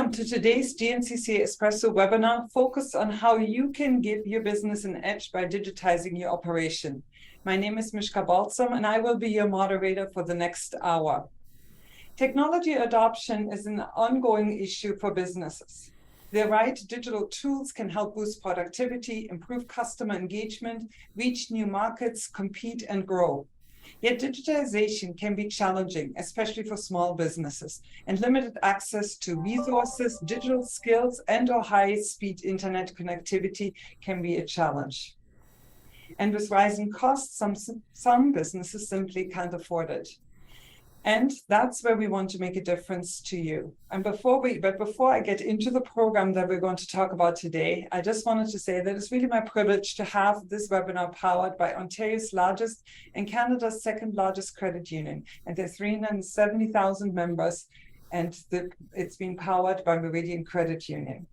Welcome to today's GNCC Espresso webinar focused on how you can give your business an edge by digitizing your operation. My name is Mishka Balsam and I will be your moderator for the next hour. Technology adoption is an ongoing issue for businesses. The right digital tools can help boost productivity, improve customer engagement, reach new markets, compete and grow. Yet digitization can be challenging, especially for small businesses, and limited access to resources, digital skills, and/or high-speed internet connectivity can be a challenge. And with rising costs, some businesses simply can't afford it. And that's where we want to make a difference to you. And before I get into the program that we're going to talk about today, I just wanted to say that it's really my privilege to have this webinar powered by Ontario's largest and Canada's second largest credit union. And there's 370,000 members, and it's being powered by Meridian Credit Union.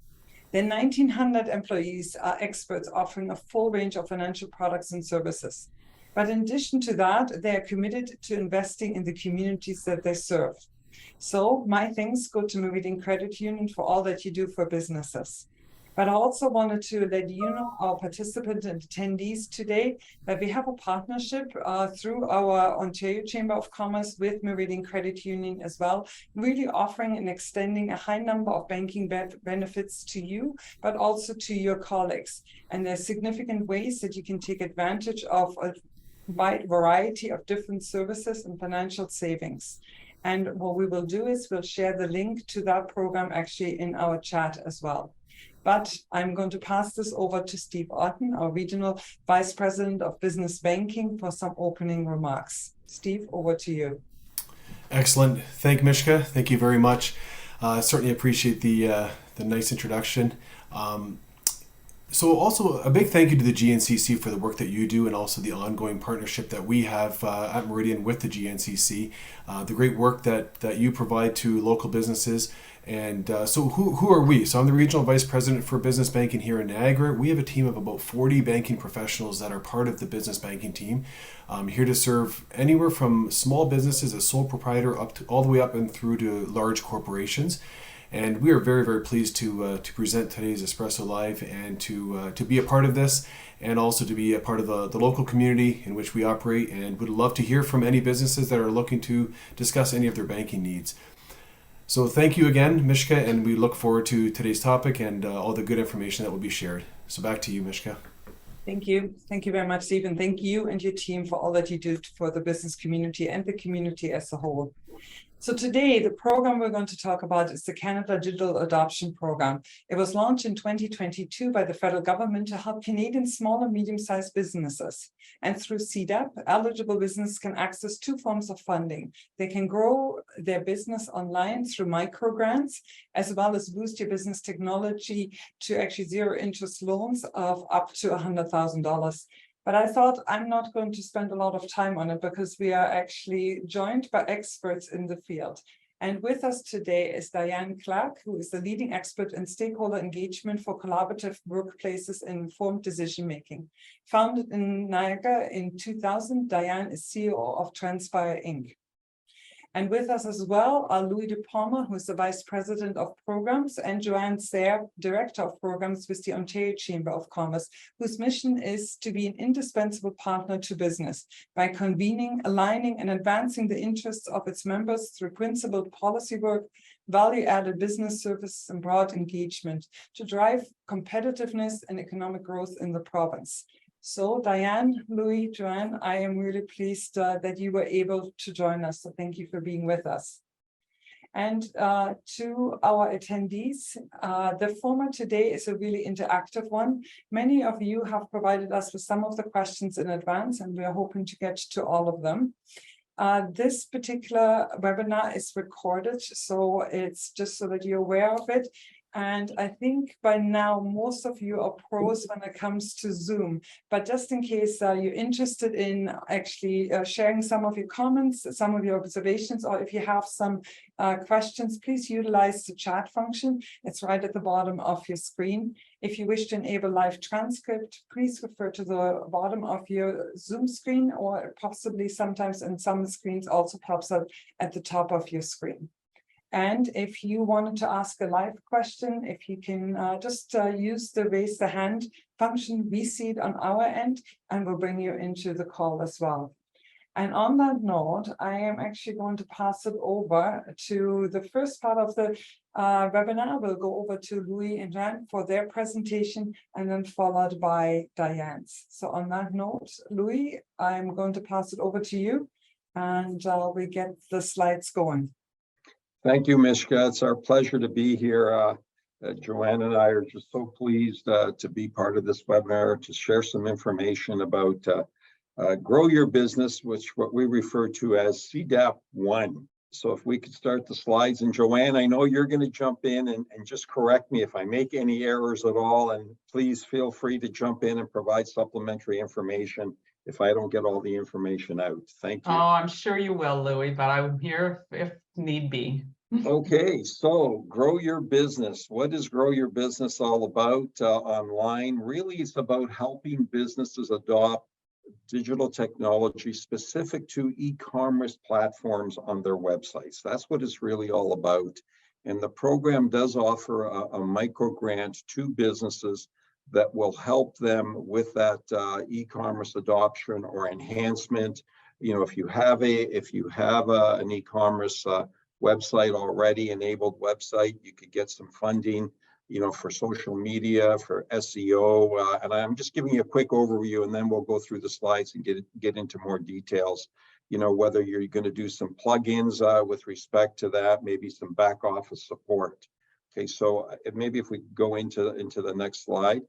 Their 1,900 employees are experts offering a full range of financial products and services. But in addition to that, they are committed to investing in the communities that they serve. So my thanks go to Meridian Credit Union for all that you do for businesses. But I also wanted to let you know, our participants and attendees today, that we have a partnership through our Ontario Chamber of Commerce with Meridian Credit Union as well, really offering and extending a high number of banking benefits to you, but also to your colleagues. And there's significant ways that you can take advantage of a wide variety of different services and financial savings. And what we will do is we'll share the link to that program actually in our chat as well. But I'm going to pass this over to Steve Otten, our Regional Vice President of Business Banking, for some opening remarks. Steve, over to you. Excellent. Thank you, Mishka. Thank you very much. I certainly appreciate the nice introduction. So also a big thank you to the GNCC for the work that you do and also the ongoing partnership that we have at Meridian with the GNCC, the great work that you provide to local businesses. And so who are we? So I'm the Regional Vice President for Business Banking here in Niagara. We have a team of about 40 banking professionals that are part of the business banking team, here to serve anywhere from small businesses, a sole proprietor, all the way up and through to large corporations. And we are very, very pleased to present today's Espresso Live and to be a part of this, and also to be a part of the local community in which we operate, and would love to hear from any businesses that are looking to discuss any of their banking needs. So thank you again, Mishka, and we look forward to today's topic and all the good information that will be shared. So back to you, Mishka. Thank you. Thank you very much, Steve, and thank you and your team for all that you do for the business community and the community as a whole. So today, the program we're going to talk about is the Canada Digital Adoption Program. It was launched in 2022 by the federal government to help Canadian small and medium-sized businesses. And through CDAP, eligible businesses can access two forms of funding. They can grow their business online through micro grants, as well as boost your business technology to actually zero interest loans of up to $100,000. But I thought I'm not going to spend a lot of time on it because we are actually joined by experts in the field. And with us today is Dianne Clark, who is the leading expert in stakeholder engagement for collaborative workplaces and informed decision-making. Founded in Niagara in 2000, Dianne is CEO of Trendspire, Inc. And with us as well are Louie DiPalma, who is the Vice President of Programs, and Joanne, Sare, Director of Programs with the Ontario Chamber of Commerce, whose mission is to be an indispensable partner to business by convening, aligning, and advancing the interests of its members through principled policy work, value-added business services, and broad engagement to drive competitiveness and economic growth in the province. So Dianne, Louie, Joanne, I am really pleased that you were able to join us. So thank you for being with us. And to our attendees, the format today is a really interactive one. Many of you have provided us with some of the questions in advance, and we are hoping to get to all of them. This particular webinar is recorded, so it's just so that you're aware of it. And I think by now, most of you are pros when it comes to Zoom. But just in case you're interested in actually sharing some of your comments, some of your observations, or if you have some questions, please utilize the chat function. It's right at the bottom of your screen. If you wish to enable live transcript, please refer to the bottom of your Zoom screen, or possibly sometimes in some screens also pops up at the top of your screen. And if you wanted to ask a live question, if you can just use the raise the hand function, we see it on our end, and we'll bring you into the call as well. And on that note, I am actually going to pass it over to the first part of the webinar. We'll go over to Louie and Joanne for their presentation, and then followed by Dianne's. So on that note, Louie, I'm going to pass it over to you, and we get the slides going. Thank you, Mishka. It's our pleasure to be here. Joanne and I are just so pleased to be part of this webinar to share some information about grow your business, which what we refer to as CDAP 1. So if we could start the slides, and Joanne, I know you're going to jump in and just correct me if I make any errors at all, and please feel free to jump in and provide supplementary information if I don't get all the information out. Thank you. Oh, I'm sure you will, Louie, but I'm here if need be. Okay, so grow your business. What is grow your business all about online? Really, it's about helping businesses adopt digital technology specific to e-commerce platforms on their websites. That's what it's really all about. And the program does offer a micro grant to businesses that will help them with that e-commerce adoption or enhancement. You know, if you have an e-commerce website already, enabled website, you could get some funding, you know, for social media, for SEO, and I'm just giving you a quick overview, and then we'll go through the slides and get into more details. You know, whether you're going to do some plugins with respect to that, maybe some back office support. Okay, so maybe if we go into the next slide.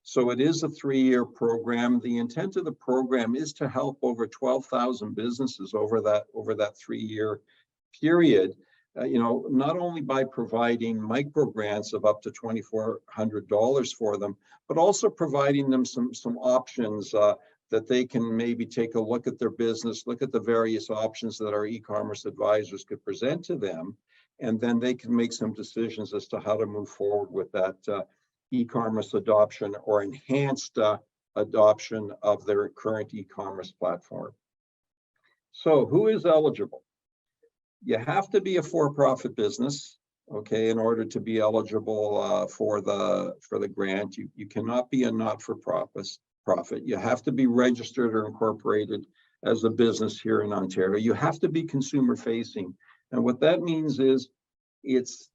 So it is a 3-year program. The intent of the program is to help over 12,000 businesses over that 3-year period. You know, not only by providing micro grants of up to $2,400 for them, but also providing them some options that they can maybe take a look at their business, look at the various options that our e-commerce advisors could present to them, and then they can make some decisions as to how to move forward with that e-commerce adoption or enhanced adoption of their current e-commerce platform. So who is eligible? You have to be a for-profit business, okay, in order to be eligible for the grant. You cannot be a not-for-profit. You have to be registered or incorporated as a business here in Ontario. You have to be consumer-facing, and what that means is, it's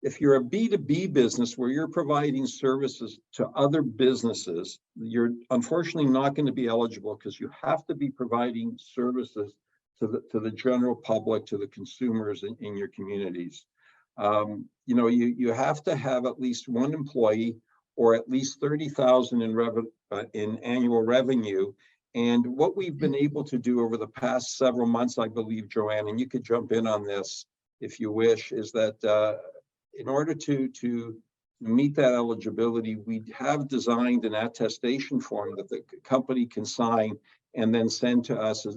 if you're a B2B business where you're providing services to other businesses, you're unfortunately not going to be eligible because you have to be providing services to the general public, to the consumers in your communities. You know, you have to have at least one employee or at least 30,000 in annual revenue. And what we've been able to do over the past several months, I believe, Joanne, and you could jump in on this if you wish, is that in order to meet that eligibility, we have designed an attestation form that the company can sign and then send to us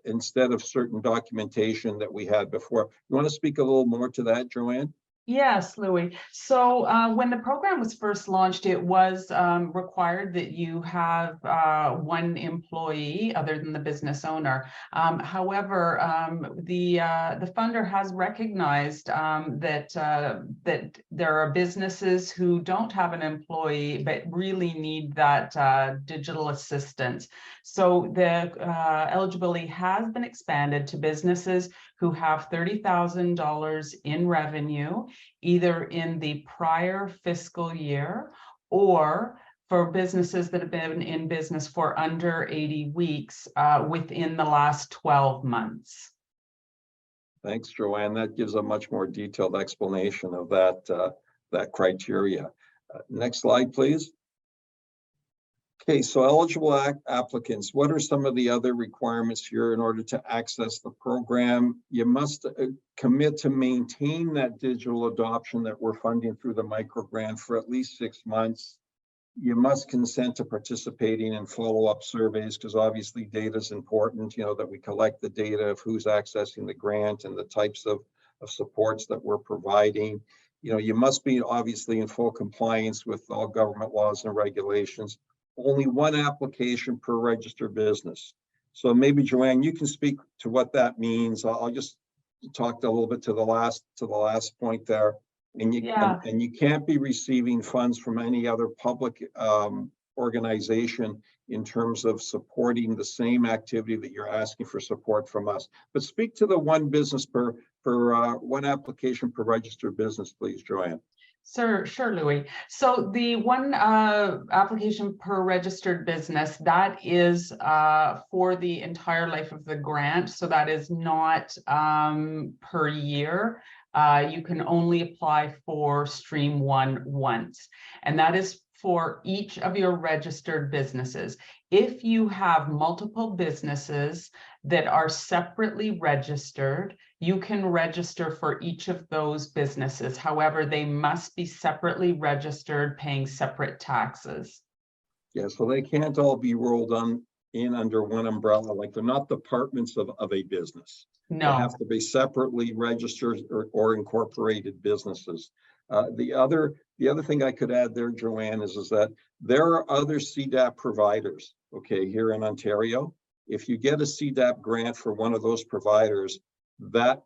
instead of certain documentation that we had before. You want to speak a little more to that, Joanne? Yes, Louie. So when the program was first launched, it was required that you have one employee other than the business owner. However, the funder has recognized that there are businesses who don't have an employee but really need that digital assistance. So the eligibility has been expanded to businesses who have $30,000 in revenue, either in the prior fiscal year or for businesses that have been in business for under 80 weeks within the last 12 months. Thanks, Joanne. That gives a much more detailed explanation of that criteria. Next slide, please. Okay, so eligible applicants, what are some of the other requirements here in order to access the program? You must commit to maintain that digital adoption that we're funding through the micro grant for at least 6 months. You must consent to participating in follow-up surveys, because obviously data is important, you know, that we collect the data of who's accessing the grant and the types of supports that we're providing. You know, you must be obviously in full compliance with all government laws and regulations. Only one application per registered business. So maybe Joanne, you can speak to what that means. I'll just talked a little bit to the last point there. And you can't be receiving funds from any other public organization in terms of supporting the same activity that you're asking for support from us. But speak to the one business per one application per registered business, please, Joanne. Sure, Louie. So the one application per registered business, that is for the entire life of the grant. So that is not per year. You can only apply for stream one once, and that is for each of your registered businesses. If you have multiple businesses that are separately registered, you can register for each of those businesses. However, they must be separately registered, paying separate taxes. Yeah, so they can't all be rolled in under one umbrella, like they're not departments of a business. No. They have to be separately registered or incorporated businesses. The other thing I could add there, Joanne, is that there are other CDAP providers, okay, here in Ontario. If you get a CDAP grant for one of those providers, that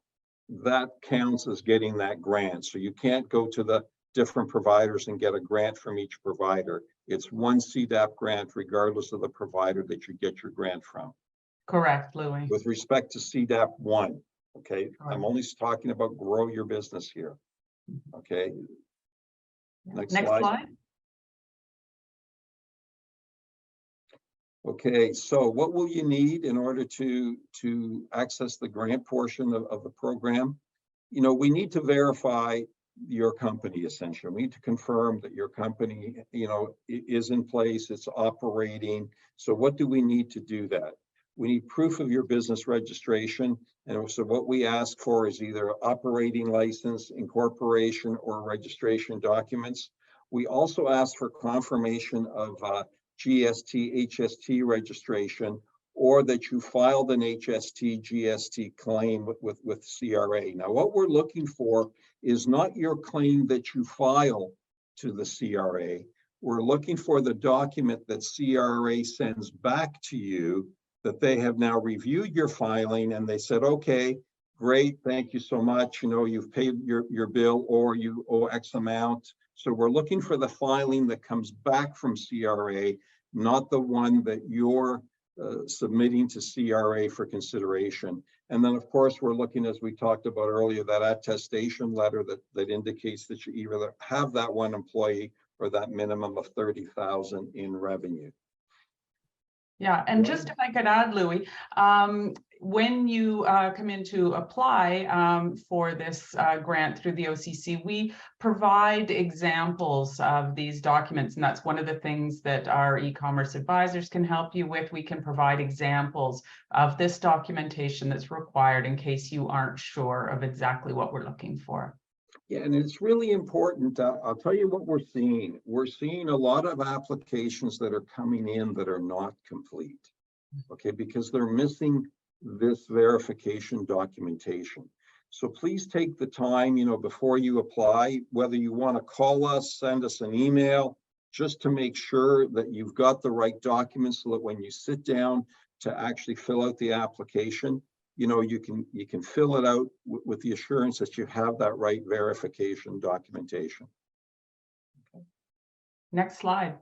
counts as getting that grant. So you can't go to the different providers and get a grant from each provider. It's one CDAP grant regardless of the provider that you get your grant from. Correct, Louie. With respect to CDAP 1, okay, Correct. I'm only talking about grow your business here. Okay. Next slide. Okay, so what will you need in order to access the grant portion of the program? You know, we need to verify your company, essentially. We need to confirm that your company, you know, is in place, it's operating. So what do we need to do that? We need proof of your business registration. And so what we ask for is either operating license, incorporation, or registration documents. We also ask for confirmation of GST, HST registration, or that you filed an HST, GST claim with CRA. Now, what we're looking for is not your claim that you file to the CRA. We're looking for the document that CRA sends back to you that they have now reviewed your filing and they said, okay, great, thank you so much. You know, you've paid your bill or you owe X amount. So we're looking for the filing that comes back from CRA, not the one that you're submitting to CRA for consideration. And then of course, we're looking, as we talked about earlier, that attestation letter that indicates that you either have that one employee or that minimum of 30,000 in revenue. Yeah, and just if I could add, Louie, when you come in to apply for this grant through the OCC, we provide examples of these documents, and that's one of the things that our e-commerce advisors can help you with. We can provide examples of this documentation that's required in case you aren't sure of exactly what we're looking for. Yeah, and it's really important. I'll tell you what we're seeing. We're seeing a lot of applications that are coming in that are not complete, okay, because they're missing this verification documentation. So please take the time, you know, before you apply, whether you want to call us, send us an email, just to make sure that you've got the right documents so that when you sit down to actually fill out the application, you know, you can fill it out with the assurance that you have that right verification documentation. Okay. Next slide.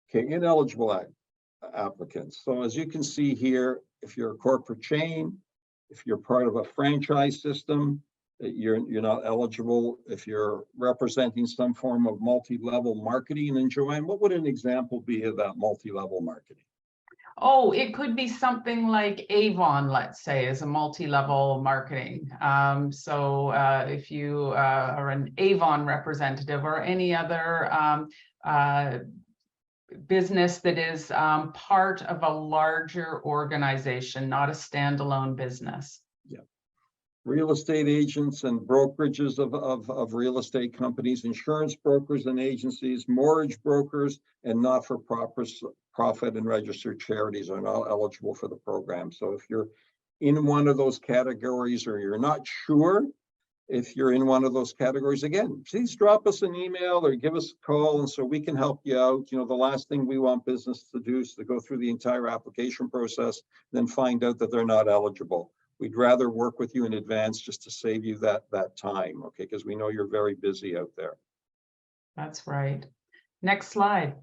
Okay, ineligible applicants. So as you can see here, if you're a corporate chain, if you're part of a franchise system, you're not eligible. If you're representing some form of multi-level marketing. And Joanne, what would an example be of that multi-level marketing? Oh, it could be something like Avon, let's say, as a multi-level marketing. So if you are an Avon representative or any other business that is part of a larger organization, not a standalone business. Yeah. Real estate agents and brokerages of real estate companies, insurance brokers and agencies, mortgage brokers, and not-for-profit and registered charities are not eligible for the program. So if you're in one of those categories or you're not sure if you're in one of those categories, again, please drop us an email or give us a call and so we can help you out. You know, the last thing we want business to do is to go through the entire application process, then find out that they're not eligible. we'd rather work with you in advance just to save you that time, okay? Because we know you're very busy out there. That's right. Next slide.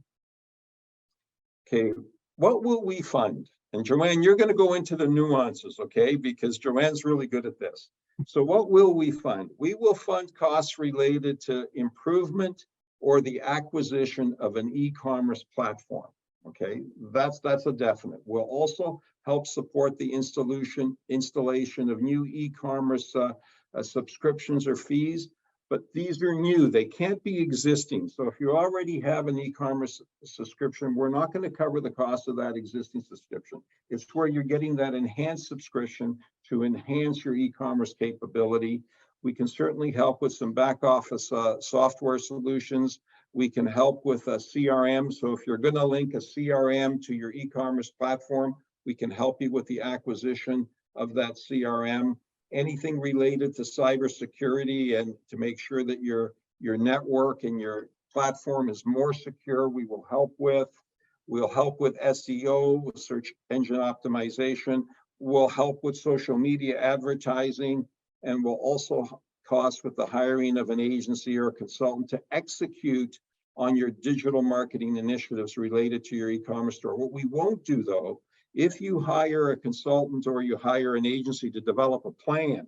Okay, what will we fund? And Joanne, you're going to go into the nuances, okay? Because Joanne's really good at this. So what will we fund? We will fund costs related to improvement or the acquisition of an e-commerce platform, okay? That's a definite. We'll also help support the installation of new e-commerce subscriptions or fees, but these are new. They can't be existing. So if you already have an e-commerce subscription, we're not going to cover the cost of that existing subscription. It's where you're getting that enhanced subscription to enhance your e-commerce capability. We can certainly help with some back office software solutions. We can help with a CRM. So if you're going to link a CRM to your e-commerce platform, we can help you with the acquisition of that CRM. Anything related to cybersecurity and to make sure that your network and your platform is more secure, we will help with. We'll help with SEO, with search engine optimization. We'll help with social media advertising, and we'll also cost with the hiring of an agency or a consultant to execute on your digital marketing initiatives related to your e-commerce store. What we won't do, though, if you hire a consultant or you hire an agency to develop a plan,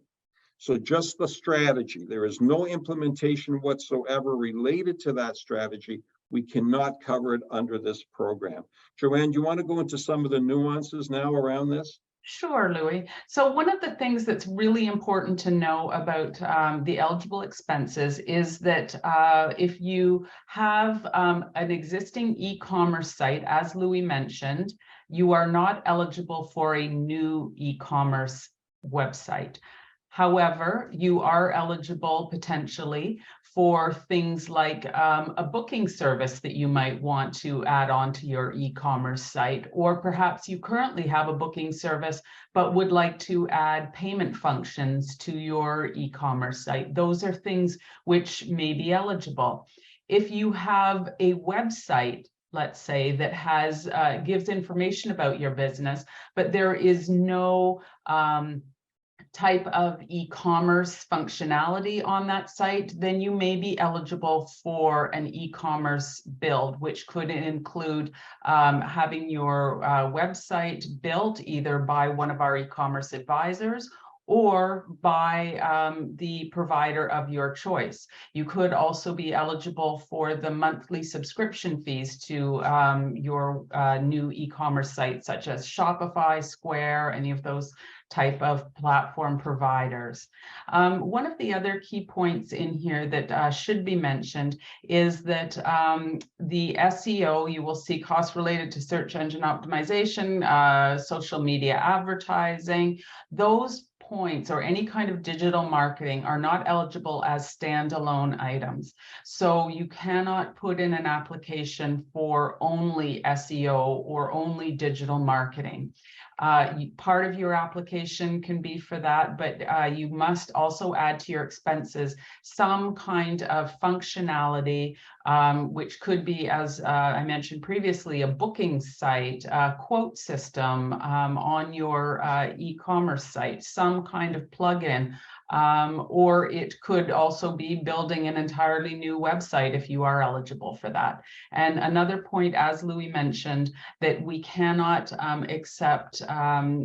so just the strategy, there is no implementation whatsoever related to that strategy, we cannot cover it under this program. Joanne, do you want to go into some of the nuances now around this? Sure, Louie. So one of the things that's really important to know about the eligible expenses is that if you have an existing e-commerce site, as Louie mentioned, you are not eligible for a new e-commerce website. However, you are eligible potentially for things like a booking service that you might want to add on to your e-commerce site, or perhaps you currently have a booking service but would like to add payment functions to your e-commerce site. Those are things which may be eligible. If you have a website, let's say, that has gives information about your business, but there is no type of e-commerce functionality on that site, then you may be eligible for an e-commerce build, which could include having your website built either by one of our e-commerce advisors or by the provider of your choice. You could also be eligible for the monthly subscription fees to your new e-commerce site, such as Shopify, Square, any of those type of platform providers. One of the other key points in here that should be mentioned is that the SEO, you will see costs related to search engine optimization, social media advertising. Those points or any kind of digital marketing are not eligible as standalone items. So you cannot put in an application for only SEO or only digital marketing. Part of your application can be for that, but you must also add to your expenses some kind of functionality, which could be, as I mentioned previously, a booking site, a quote system on your e-commerce site, some kind of plugin, or it could also be building an entirely new website if you are eligible for that. And another point, as Louie mentioned, that we cannot accept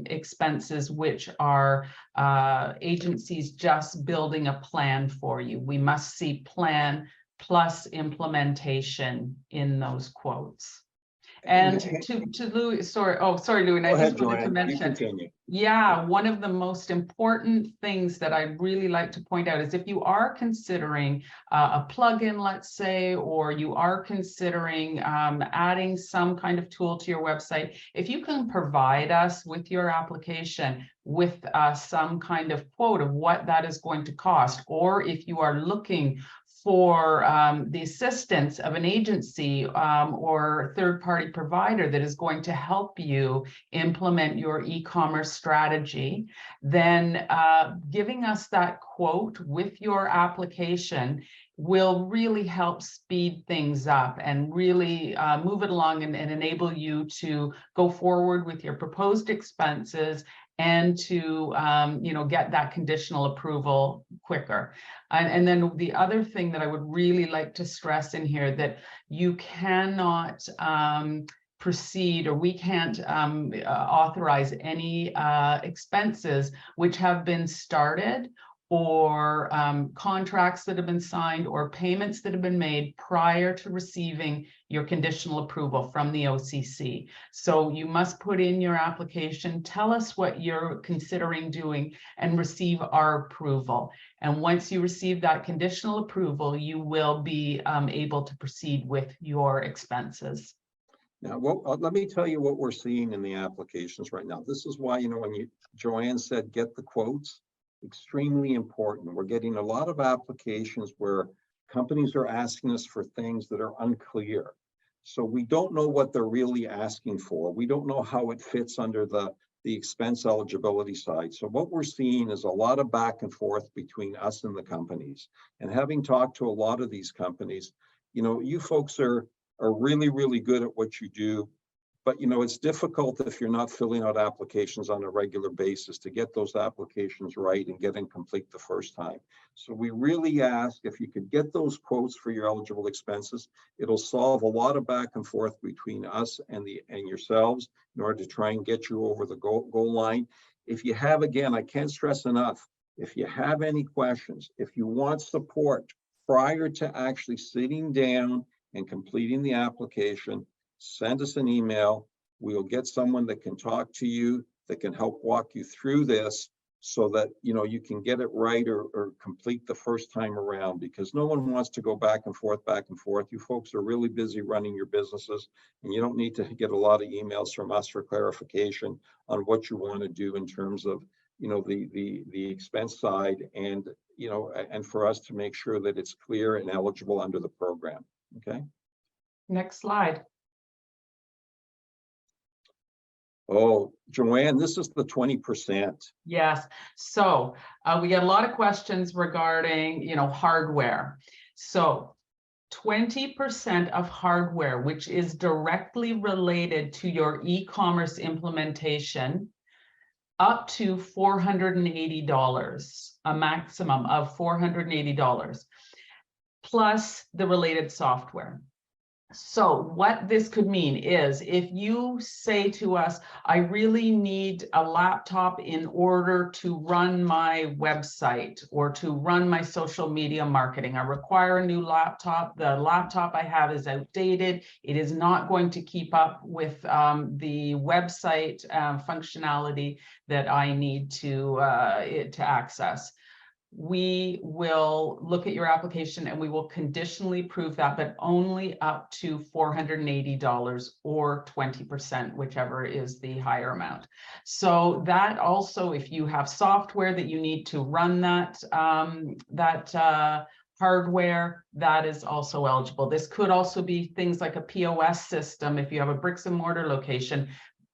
expenses which are agencies just building a plan for you. We must see plan plus implementation in those quotes. And to Louie, sorry, Louie, I just wanted to mention, yeah, one of the most important things that I really like to point out is if you are considering a plugin, let's say, or you are considering adding some kind of tool to your website, if you can provide us with your application with some kind of quote of what that is going to cost, or if you are looking for the assistance of an agency or third-party provider that is going to help you implement your e-commerce strategy, then giving us that quote with your application will really help speed things up and really move it along and enable you to go forward with your proposed expenses and to get that conditional approval quicker. And then the other thing that I would really like to stress in here, that you cannot proceed, or we can't authorize any expenses which have been started, or contracts that have been signed, or payments that have been made prior to receiving your conditional approval from the OCC. So you must put in your application, tell us what you're considering doing, and receive our approval. And once you receive that conditional approval, you will be able to proceed with your expenses. Now, let me tell you what we're seeing in the applications right now. This is why, when Joanne said, get the quotes, extremely important. We're getting a lot of applications where companies are asking us for things that are unclear. So we don't know what they're really asking for. We don't know how it fits under the expense eligibility side. So what we're seeing is a lot of back and forth between us and the companies. And having talked to a lot of these companies, you folks are really, really good at what you do. But, it's difficult if you're not filling out applications on a regular basis to get those applications right and get them complete the first time. So we really ask if you could get those quotes for your eligible expenses. It'll solve a lot of back and forth between us and yourselves in order to try and get you over the goal line. If you have, again, I can't stress enough, if you have any questions, if you want support prior to actually sitting down and completing the application, send us an email. We'll get someone that can talk to you, that can help walk you through this so that, you can get it right or complete the first time around, because no one wants to go back and forth. You folks are really busy running your businesses, and you don't need to get a lot of emails from us for clarification on what you want to do in terms of, the expense side, and, and for us to make sure that it's clear and eligible under the program. Okay. Next slide. Oh, Joanne, this is the 20%. Yes. So we get a lot of questions regarding, hardware. So 20% of hardware, which is directly related to your e-commerce implementation, up to $480, a maximum of $480, plus the related software. So what this could mean is, if you say to us, I really need a laptop in order to run my website or to run my social media marketing, I require a new laptop. The laptop I have is outdated. It is not going to keep up with the website functionality that I need to access. We will look at your application and we will conditionally approve that, but only up to $480 or 20%, whichever is the higher amount. So that also, if you have software that you need to run that hardware, that is also eligible. This could also be things like a POS system if you have a bricks and mortar location,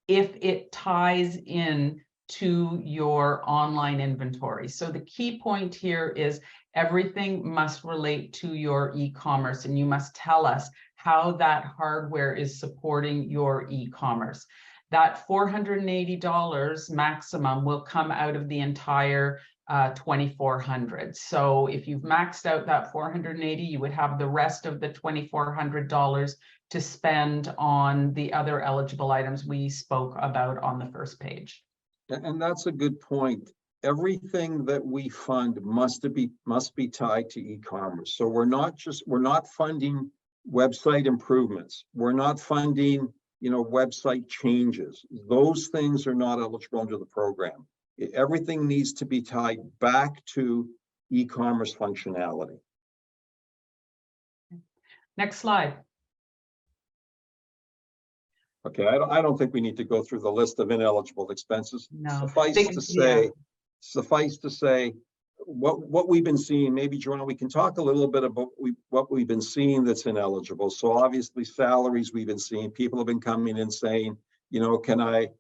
if it ties in to your online inventory. So the key point here is everything must relate to your e-commerce, and you must tell us how that hardware is supporting your e-commerce. That $480 maximum will come out of the entire $2,400. So if you've maxed out that $480, you would have the rest of the $2,400 to spend on the other eligible items we spoke about on the first page. And that's a good point. Everything that we fund must be tied to e-commerce. So we're not funding website improvements. We're not funding, website changes. Those things are not eligible under the program. Everything needs to be tied back to e-commerce functionality. Next slide. Okay, I don't think we need to go through the list of ineligible expenses. No. Suffice to say, what we've been seeing, maybe Joanne, we can talk a little bit about what we've been seeing that's ineligible. So obviously salaries we've been seeing, people have been coming in saying, can I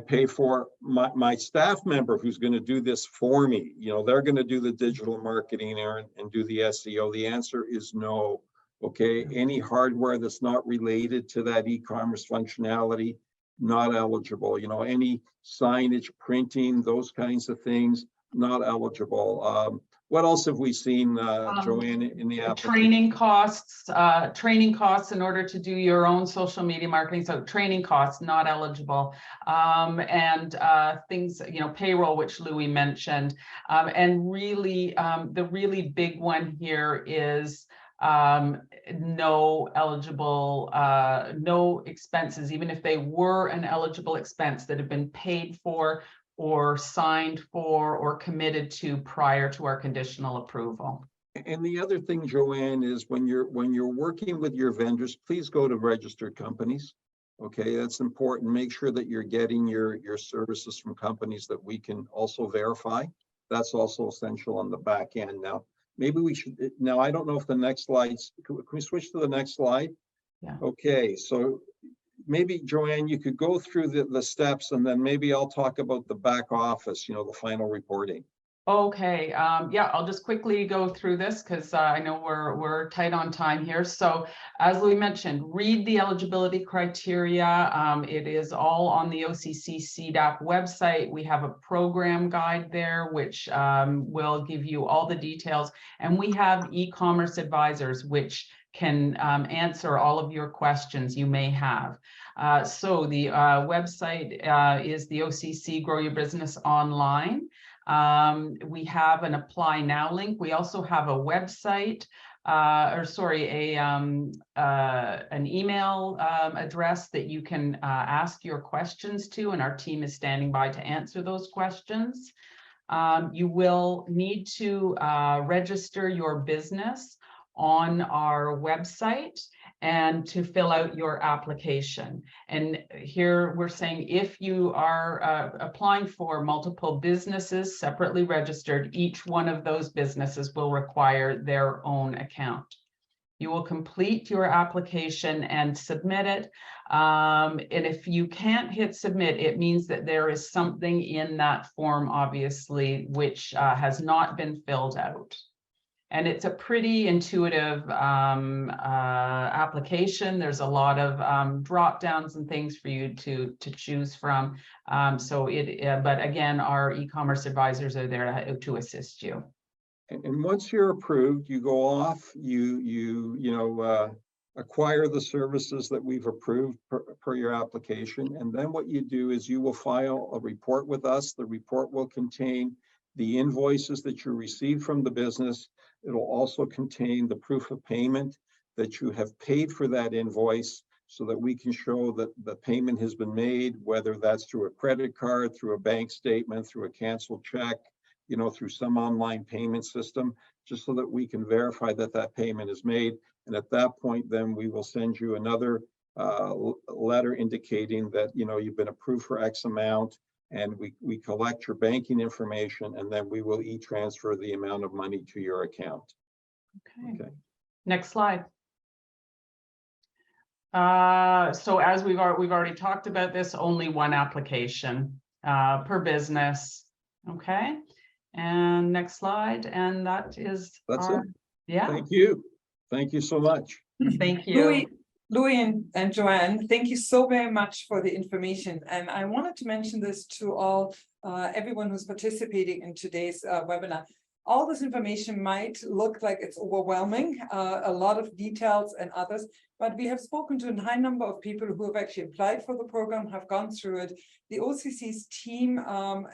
pay for my staff member who's going to do this for me? They're going to do the digital marketing and do the SEO. The answer is no. Okay, any hardware that's not related to that e-commerce functionality, not eligible. Any signage, printing, those kinds of things, not eligible. What else have we seen, Joanne, in the application? Training costs in order to do your own social media marketing. So training costs, not eligible. And things, payroll, which Louie mentioned. And really, the really big one here is no eligible, no expenses, even if they were an eligible expense that have been paid for or signed for or committed to prior to our conditional approval. And the other thing, Joanne, is when you're working with your vendors, please go to registered companies. Okay, that's important. Make sure that you're getting your services from companies that we can also verify. That's also essential on the back end. Now, maybe we should, now I don't know if the next slides, can we switch to the next slide? Yeah. Okay, so maybe Joanne, you could go through the steps, and then maybe I'll talk about the back office, the final reporting. Okay, yeah, I'll just quickly go through this because I know we're tight on time here. So as Louie mentioned, read the eligibility criteria. It is all on the OCC CDAP website. We have a program guide there, which will give you all the details. And we have e-commerce advisors, which can answer all of your questions you may have. So the website is the OCC Grow Your Business Online. We have an apply now link. We also have a website, an email address that you can ask your questions to, and our team is standing by to answer those questions. You will need to register your business on our website and to fill out your application. And here we're saying if you are applying for multiple businesses separately registered, each one of those businesses will require their own account. You will complete your application and submit it. And if you can't hit submit, it means that there is something in that form, obviously, which has not been filled out. And it's a pretty intuitive application. There's a lot of drop downs and things for you to choose from. But again, our e-commerce advisors are there to assist you. And once you're approved, you go off, acquire the services that we've approved per your application. And then what you do is you will file a report with us. The report will contain the invoices that you received from the business. It'll also contain the proof of payment that you have paid for that invoice so that we can show that the payment has been made, whether that's through a credit card, through a bank statement, through a canceled check, through some online payment system, just so that we can verify that that payment is made. And at that point, then we will send you another letter indicating that, you've been approved for X amount, and we collect your banking information, and then we will e-transfer the amount of money to your account. Okay. Next slide. So as we've already talked about this, only one application per business. Okay. And next slide. And that's it. Yeah. Thank you. Thank you so much. Thank you. Louie and Joanne, thank you so very much for the information. And I wanted to mention this to everyone who's participating in today's webinar. All this information might look like it's overwhelming, a lot of details and others, but we have spoken to a high number of people who have actually applied for the program, have gone through it. The OCC's team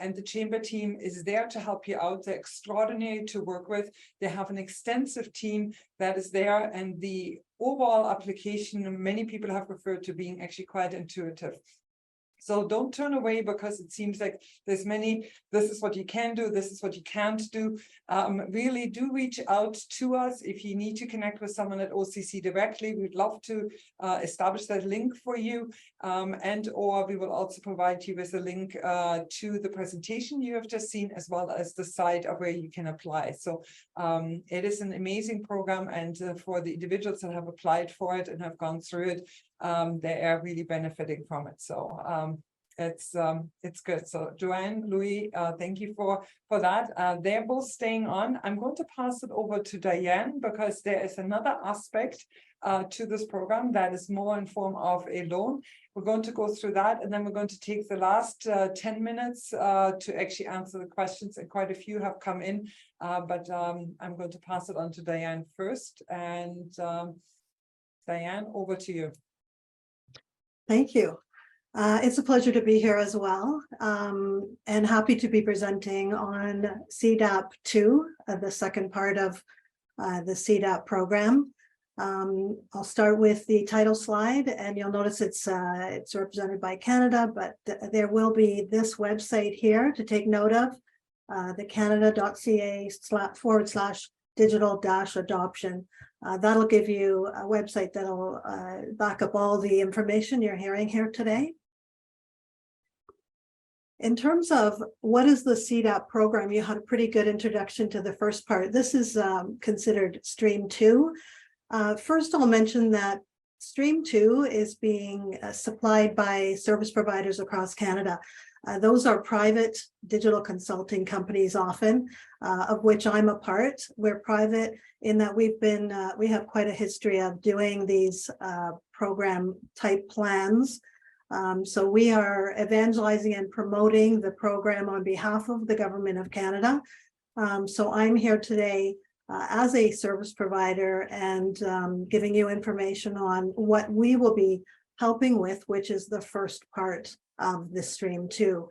and the chamber team is there to help you out. They're extraordinary to work with. They have an extensive team that is there, and the overall application, many people have referred to being actually quite intuitive. So don't turn away because it seems like there's many, this is what you can do, this is what you can't do. Really do reach out to us if you need to connect with someone at OCC directly. We'd love to establish that link for you, or we will also provide you with a link to the presentation you have just seen, as well as the site of where you can apply. So it is an amazing program, and for the individuals that have applied for it and have gone through it, they are really benefiting from it. So it's good. So Joanne, Louie, thank you for that. They're both staying on. I'm going to pass it over to Dianne because there is another aspect to this program that is more in form of a loan. We're going to go through that, and then we're going to take the last 10 minutes to actually answer the questions, and quite a few have come in, but I'm going to pass it on to Dianne first. And Dianne, over to you. Thank you. It's a pleasure to be here as well, and happy to be presenting on CDAP 2, the second part of the CDAP program. I'll start with the title slide, and you'll notice it's represented by Canada, but there will be this website here to take note of, the canada.ca/digital-adoption. That'll give you a website that'll back up all the information you're hearing here today. In terms of what is the CDAP program, you had a pretty good introduction to the first part. This is considered Stream 2. First, I'll mention that Stream 2 is being supplied by service providers across Canada. Those are private digital consulting companies often, of which I'm a part. We're private in that we have quite a history of doing these program type plans. So we are evangelizing and promoting the program on behalf of the Government of Canada. So I'm here today as a service provider and giving you information on what we will be helping with, which is the first part of the Stream 2.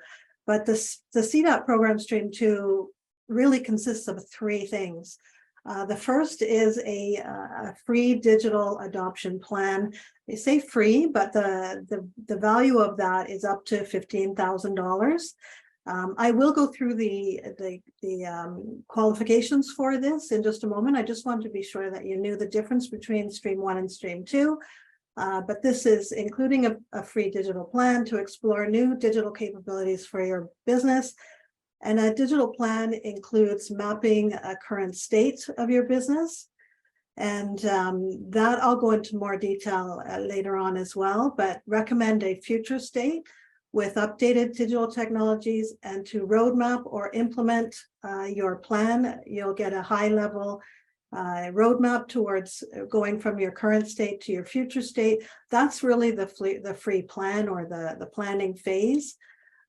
But the CDAP program Stream 2 really consists of three things. The first is a free digital adoption plan. They say free, but the value of that is up to $15,000. I will go through the qualifications for this in just a moment. I just wanted to be sure that you knew the difference between Stream 1 and Stream 2. But this is including a free digital plan to explore new digital capabilities for your business. And a digital plan includes mapping a current state of your business. And that I'll go into more detail later on as well, but recommend a future state with updated digital technologies, and to roadmap or implement your plan. You'll get a high level roadmap towards going from your current state to your future state. That's really the free plan, or the planning phase.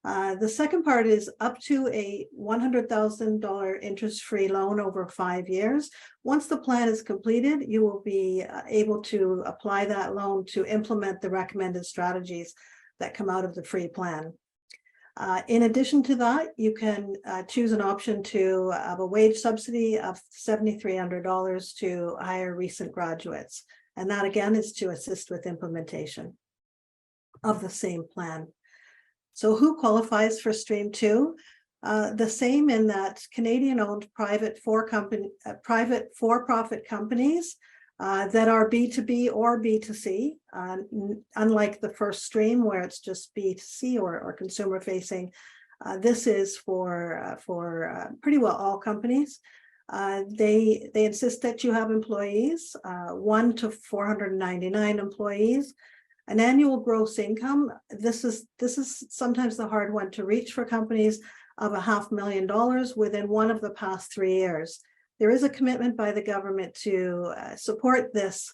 The second part is up to a $100,000 interest-free loan over 5 years. Once the plan is completed, you will be able to apply that loan to implement the recommended strategies that come out of the free plan. In addition to that, you can choose an option to have a wage subsidy of $7,300 to hire recent graduates. And that again is to assist with implementation of the same plan. So who qualifies for Stream 2? The same in that Canadian-owned private for-profit companies that are B2B or B2C, unlike the first stream where it's just B2C or consumer facing. This is for pretty well all companies. They insist that you have employees, 1 to 499 employees. An annual gross income, this is sometimes the hard one to reach for companies, of $500,000 within one of the past 3 years. There is a commitment by the government to support this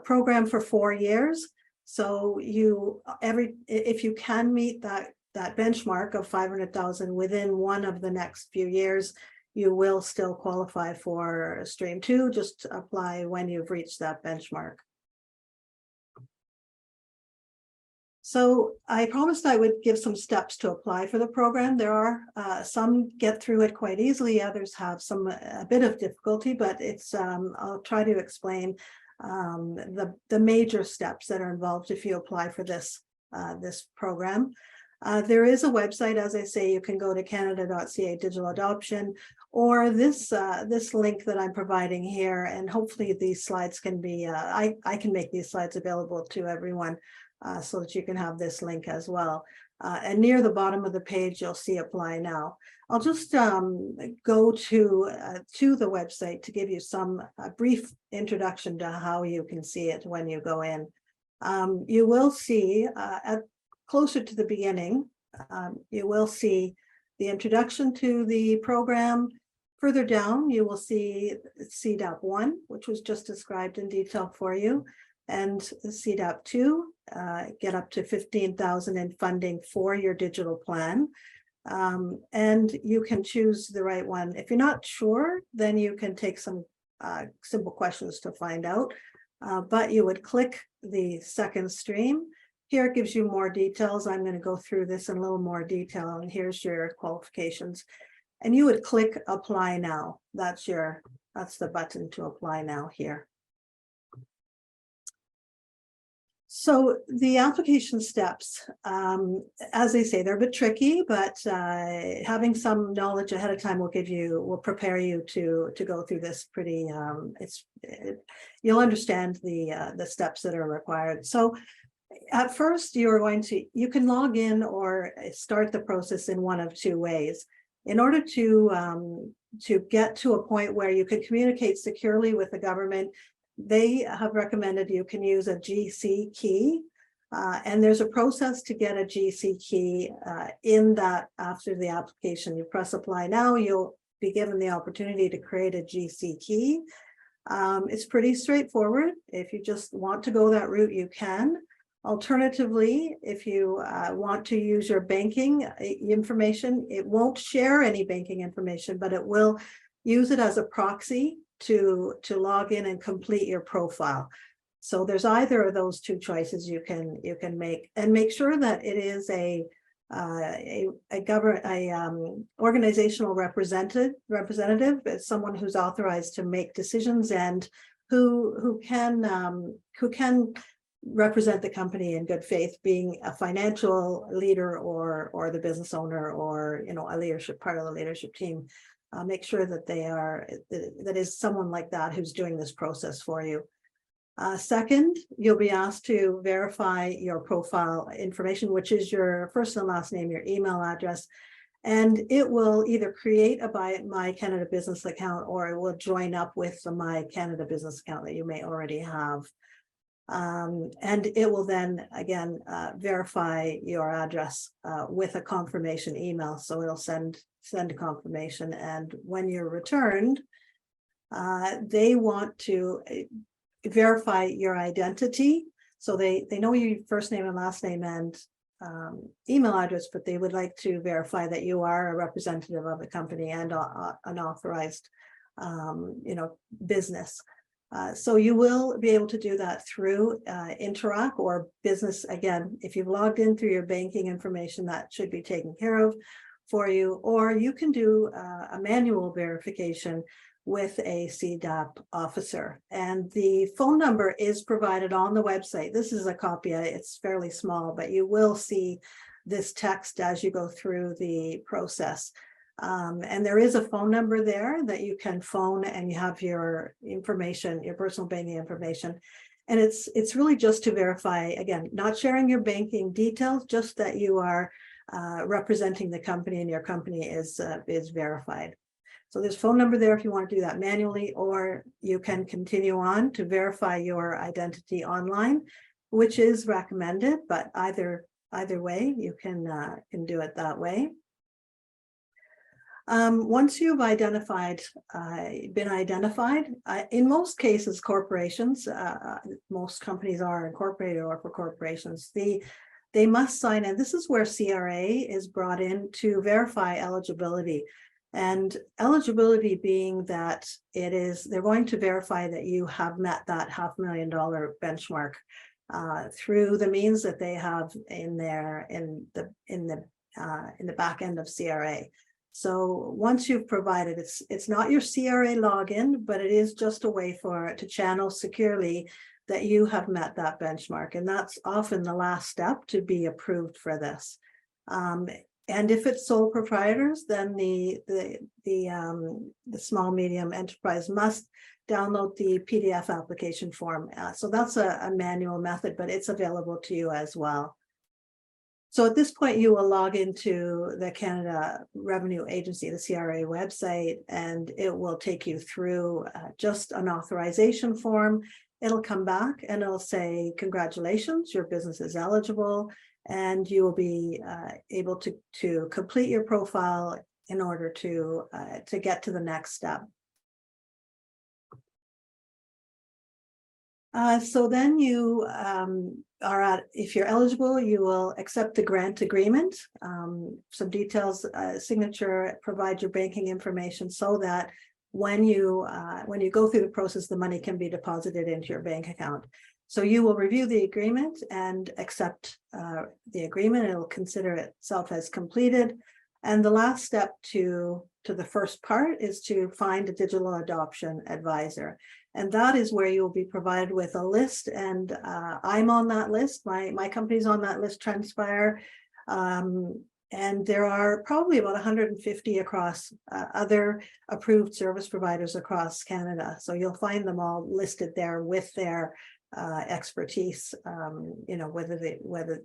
program for 4 years. So if you can meet that benchmark of 500,000 within one of the next few years, you will still qualify for Stream 2. Just apply when you've reached that benchmark. So I promised I would give some steps to apply for the program. There are some get through it quite easily, others have a bit of difficulty, but it's I'll try to explain the major steps that are involved if you apply for this program. There is a website, as I say. You can go to canada.ca digital adoption, or this link that I'm providing here, and hopefully these slides can be I can make these slides available to everyone. So that you can have this link as well. And near the bottom of the page, you'll see Apply Now. I'll just go to the website to give you some brief introduction to how you can see it when you go in. You will see closer to the beginning, you will see the introduction to the program. Further down, you will see CDAP 1, which was just described in detail for you, and CDAP 2, get up to 15,000 in funding for your digital plan. And you can choose the right one. If you're not sure, then you can take some simple questions to find out, but you would click the second stream. Here it gives you more details. I'm going to go through this in a little more detail, and here's your qualifications. And you would click apply now. That's the button to apply now here. So the application steps, as they say, they're a bit tricky, but having some knowledge ahead of time will prepare you to go through this pretty. You'll understand the steps that are required. So at first, you can log in or start the process in one of two ways. In order to get to a point where you can communicate securely with the government, they have recommended you can use a GC key, and there's a process to get a GC key in that after the application. You press apply now, you'll be given the opportunity to create a GC key. It's pretty straightforward. If you just want to go that route, you can. Alternatively, if you want to use your banking information, it won't share any banking information, but it will use it as a proxy to log in and complete your profile. So there's either of those two choices you can make, and make sure that it is a organizational representative, someone who's authorized to make decisions and who can represent the company in good faith, being a financial leader or the business owner, or a leadership part of the leadership team. Make sure that that is someone like that who's doing this process for you. Second, you'll be asked to verify your profile information, which is your first and last name, your email address, and it will either create a My Canada Business account, or it will join up with the My Canada Business account that you may already have. And it will then again verify your address with a confirmation email. So it'll send a confirmation, and when you're returned, they want to verify your identity. So they know your first name and last name and email address, but they would like to verify that you are a representative of the company and an authorized business. So you will be able to do that through Interac or Business. Again, if you've logged in through your banking information, that should be taken care of for you, or you can do a manual verification with a CDAP officer. And the phone number is provided on the website. This is a copy, it's fairly small, but you will see this text as you go through the process. And there is a phone number there that you can phone, and you have your information, your personal banking information. And it's really just to verify, again, not sharing your banking details, just that you are representing the company and your company is verified. So there's a phone number there if you want to do that manually, or you can continue on to verify your identity online, which is recommended, but either way, you can do it that way. Once you've been identified, in most cases, corporations, most companies are incorporated or for corporations, they must sign in. This is where CRA is brought in to verify eligibility. And eligibility being that they're going to verify that you have met that $500,000 benchmark through the means that they have in the back end of CRA. So once you've provided, it's not your CRA login, but it is just a way to channel securely that you have met that benchmark. And that's often the last step to be approved for this. And if it's sole proprietors, then the small medium enterprise must download the PDF application form. So that's a manual method, but it's available to you as well. So at this point, you will log into the Canada Revenue Agency, the CRA website, and it will take you through just an authorization form it'll come back and it'll say, congratulations, your business is eligible, and you will be able to complete your profile in order to get to the next step. So then you if you're eligible, you will accept the grant agreement, some details, signature, provide your banking information so that when you go through the process, the money can be deposited into your bank account. So you will review the agreement and accept the agreement. It will consider itself as completed. And the last step to the first part is to find a digital adoption advisor. And that is where you'll be provided with a list. And I'm on that list. My company's on that list, Trendspire. And there are probably about 150 across other approved service providers across Canada. So you'll find them all listed there with their expertise,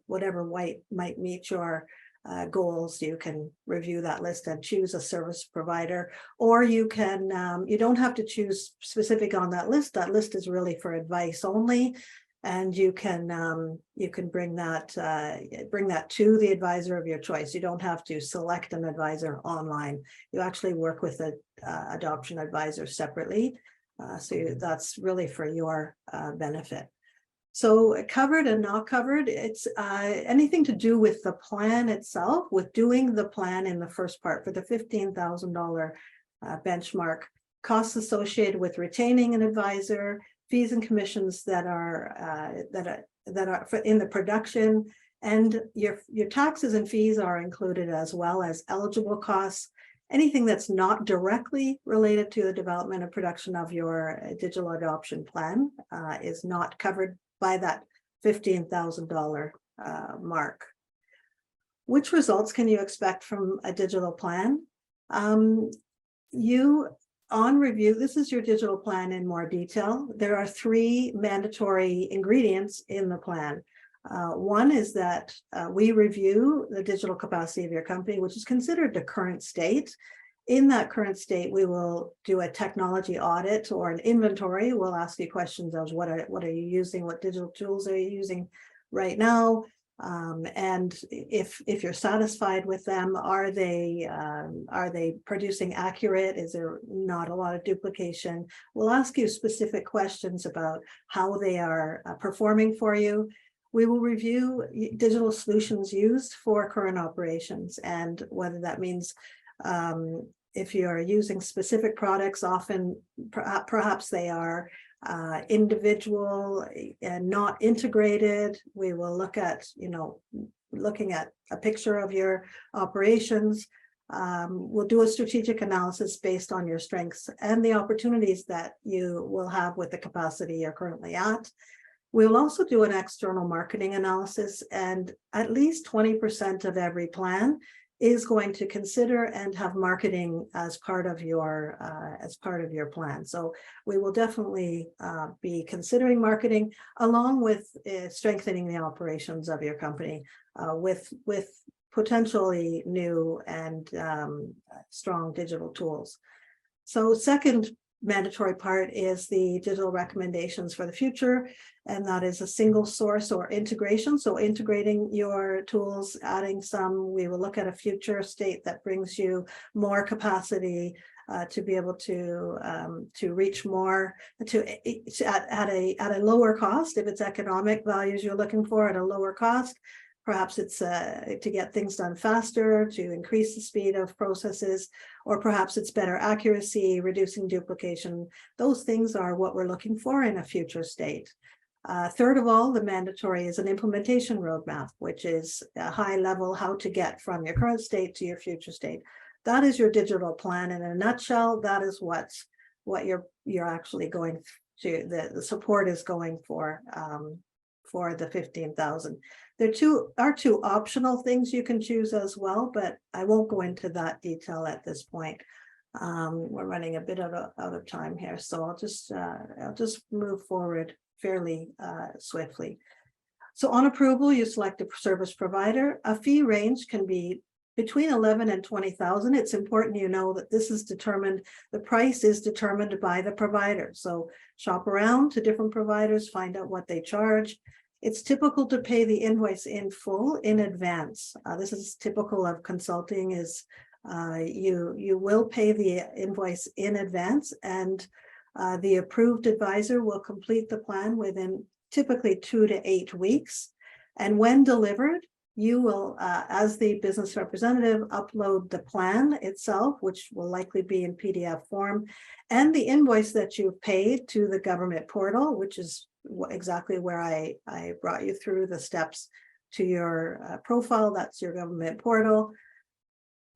whatever might meet your goals. You can review that list and choose a service provider, or you can you don't have to choose specific on that list. That list is really for advice only, and you can bring that to the advisor of your choice. You don't have to select an advisor online. You actually work with an adoption advisor separately, so that's really for your benefit. So covered and not covered, it's anything to do with the plan itself, with doing the plan in the first part for the $15,000 benchmark, costs associated with retaining an advisor, fees and commissions that are in the production, and your taxes and fees are included, as well as eligible costs. Anything that's not directly related to the development and production of your digital adoption plan is not covered by that $15,000 mark. Which results can you expect from a digital plan? On review, this is your digital plan in more detail. There are 3 mandatory ingredients in the plan. One is that we review the digital capacity of your company, which is considered the current state. In that current state, we will do a technology audit or an inventory. We'll ask you questions of what are you using, what digital tools are you using right now, and if you're satisfied with them, are they producing accurate? Is there not a lot of duplication? We'll ask you specific questions about how they are performing for you. We will review digital solutions used for current operations, and whether that means if you are using specific products, often perhaps they are individual and not integrated. We will look at, looking at a picture of your operations. We'll do a strategic analysis based on your strengths and the opportunities that you will have with the capacity you're currently at. We'll also do an external marketing analysis, and at least 20% of every plan is going to consider and have marketing as part of your plan. So we will definitely be considering marketing along with strengthening the operations of your company with potentially new and strong digital tools. So second mandatory part is the digital recommendations for the future, and that is a single source or integration. So integrating your tools, adding some. We will look at a future state that brings you more capacity to be able to reach more at a lower cost. If it's economic values you're looking for at a lower cost, perhaps it's to get things done faster, to increase the speed of processes, or perhaps it's better accuracy, reducing duplication. Those things are what we're looking for in a future state. Third of all, the mandatory is an implementation roadmap, which is a high level how to get from your current state to your future state. That is your digital plan in a nutshell. That is what you're actually going to, the support is going for the 15,000. There are two optional things you can choose as well, but I won't go into that detail at this point. We're running a bit out of time here, so I'll just move forward fairly swiftly. So on approval, you select a service provider. A fee range can be between 11 and 20,000, it's important you know that this is determined, the price is determined by the provider. So shop around to different providers, find out what they charge. It's typical to pay the invoice in full in advance. This is typical of consulting is you will pay the invoice in advance, and the approved advisor will complete the plan within typically 2 to 8 weeks. And when delivered, you will, as the business representative, upload the plan itself, which will likely be in PDF form, and the invoice that you've paid to the government portal, which is exactly where I brought you through the steps to your profile. That's your government portal.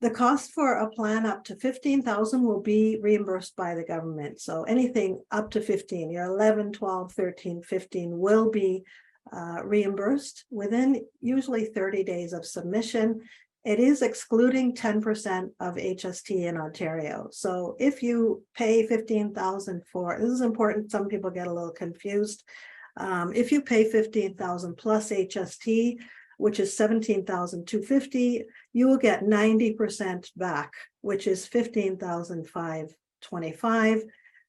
The cost for a plan up to 15,000 will be reimbursed by the government. So anything up to 15, your 11, 12, 13, 15 will be reimbursed within usually 30 days of submission. It is excluding 10% of HST in Ontario. So if you pay 15,000 for, this is important, some people get a little confused. If you pay 15,000 plus HST, which is 17,250, you will get 90% back, which is 15,525.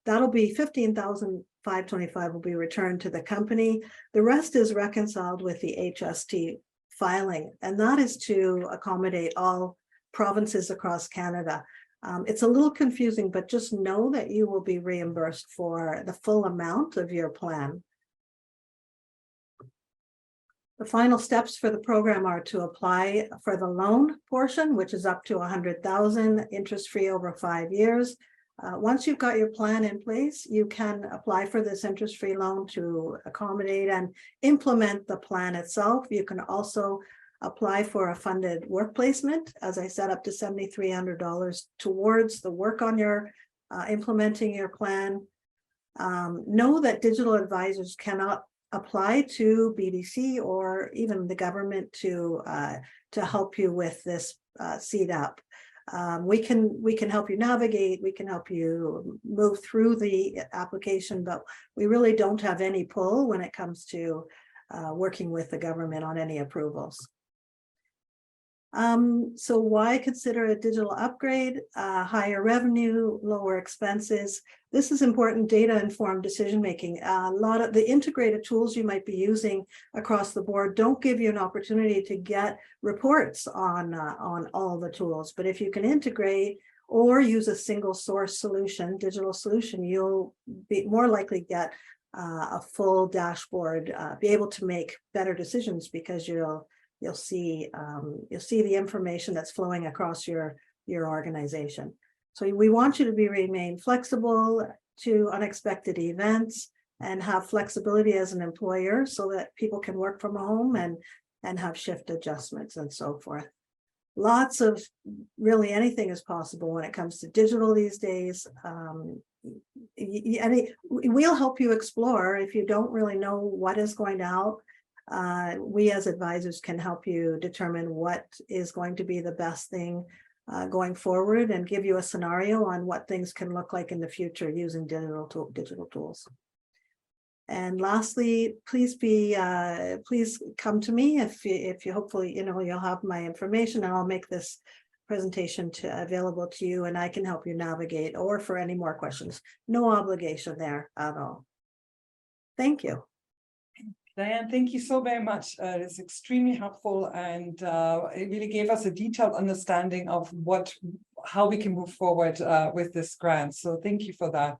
That'll be 15,525 will be returned to the company. The rest is reconciled with the HST filing, and that is to accommodate all provinces across Canada. It's a little confusing, but just know that you will be reimbursed for the full amount of your plan. The final steps for the program are to apply for the loan portion, which is up to 100,000, interest-free over 5 years. Once you've got your plan in place, you can apply for this interest-free loan to accommodate and implement the plan itself. You can also apply for a funded work placement, as I said, up to $7,300 towards the work on your implementing your plan. Know that digital advisors cannot apply to BDC or even the government to help you with this seed up. We can help you navigate, we can help you move through the application, but we really don't have any pull when it comes to working with the government on any approvals. So why consider a digital upgrade? Higher revenue, lower expenses. This is important data-informed decision-making. A lot of the integrated tools you might be using across the board don't give you an opportunity to get reports on all the tools. But if you can integrate or use a single source solution, digital solution, you'll be more likely get a full dashboard, be able to make better decisions because you'll see the information that's flowing across your organization. So we want you to remain flexible to unexpected events and have flexibility as an employer so that people can work from home and have shift adjustments and so forth. Lots of really anything is possible when it comes to digital these days. We'll help you explore if you don't really know what is going to help. We as advisors can help you determine what is going to be the best thing going forward and give you a scenario on what things can look like in the future using digital tools. And lastly, please come to me if you hopefully you'll have my information, and I'll make this presentation available to you, and I can help you navigate or for any more questions. No obligation there at all. Thank you. Dianne, thank you so very much. It's extremely helpful, and it really gave us a detailed understanding of how we can move forward with this grant. So thank you for that.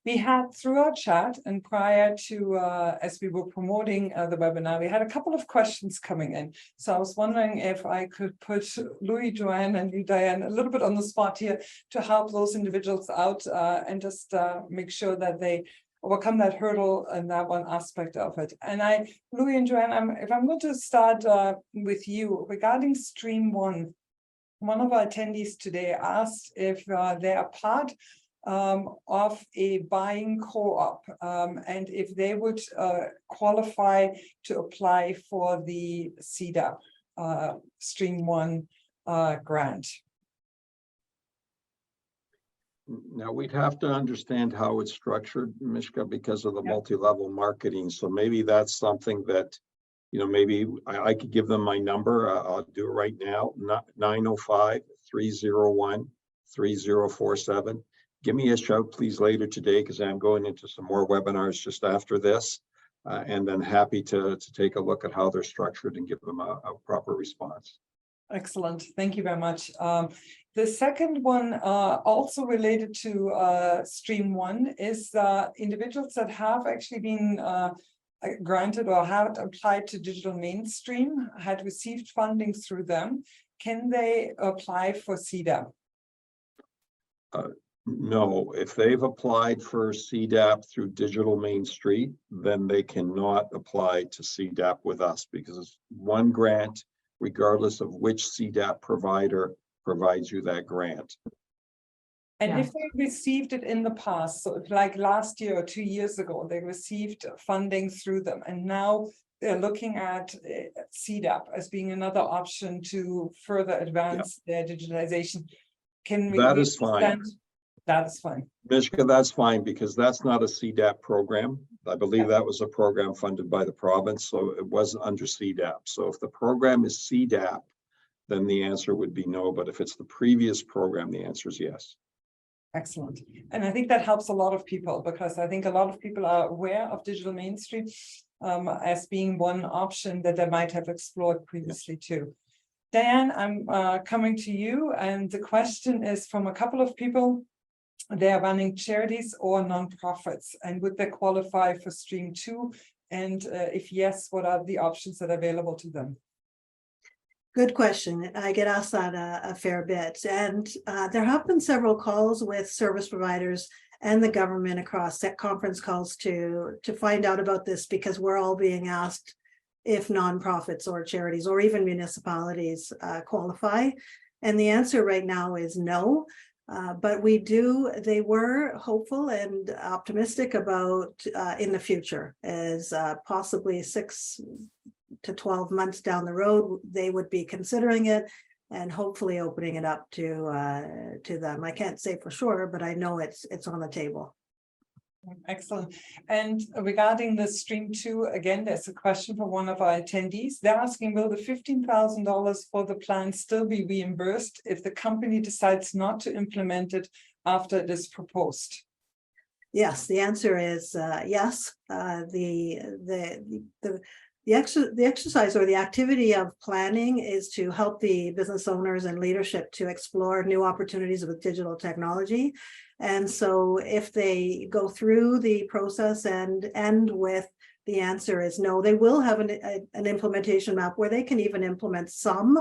We had through our chat and prior to, as we were promoting the webinar, we had a couple of questions coming in. So I was wondering if I could put Louie, Joanne, and you, Dianne, a little bit on the spot here to help those individuals out and just make sure that they overcome that hurdle and that one aspect of it. And Louie and Joanne, if I'm going to start with you regarding Stream 1, one of our attendees today asked if they are part of a buying co-op and if they would qualify to apply for the CDAP Stream 1 grant. Now, we'd have to understand how it's structured, Mishka, because of the multi-level marketing. So maybe that's something that maybe I could give them my number. I'll do it right now, 905-301-3047. Give me a shout, please, later today, because I'm going into some more webinars just after this. And then happy to take a look at how they're structured and give them a proper response. Excellent. Thank you very much. The second one, also related to Stream 1, is individuals that have actually been granted or have applied to Digital Mainstream, had received funding through them. Can they apply for CDAP? No, if they've applied for CDAP through Digital Main Street, then they cannot apply to CDAP with us, because it's one grant, regardless of which CDAP provider provides you that grant. And Yeah. if they received it in the past, so if like last year or 2 years ago, they received funding through them, and now they're looking at CDAP as being another option to further advance their digitalization. Can we? That is fine. That is fine. Mishka, that's fine, because that's not a CDAP program. I believe that was a program funded by the province, so it wasn't under CDAP. So if the program is CDAP, then the answer would be no. But if it's the previous program, the answer is yes. Excellent. And I think that helps a lot of people, because I think a lot of people are aware of Digital Mainstream as being one option that they might have explored previously too. Dianne, I'm coming to you, and the question is from a couple of people. They are running charities or nonprofits, and would they qualify for Stream 2? And if yes, what are the options that are available to them? Good question. I get asked that a fair bit. And there have been several calls with service providers and the government across set conference calls to find out about this, because we're all being asked if nonprofits or charities or even municipalities qualify. And the answer right now is no. But they were hopeful and optimistic about in the future, as possibly 6 to 12 months down the road, they would be considering it and hopefully opening it up to them. I can't say for sure, but I know it's on the table. Excellent. And regarding the Stream 2, again, there's a question from one of our attendees. They're asking, will the $15,000 for the plan still be reimbursed if the company decides not to implement it after it is proposed? Yes, the answer is yes. The exercise or the activity of planning is to help the business owners and leadership to explore new opportunities with digital technology. And so if they go through the process and end with the answer is no, they will have an implementation map where they can even implement some,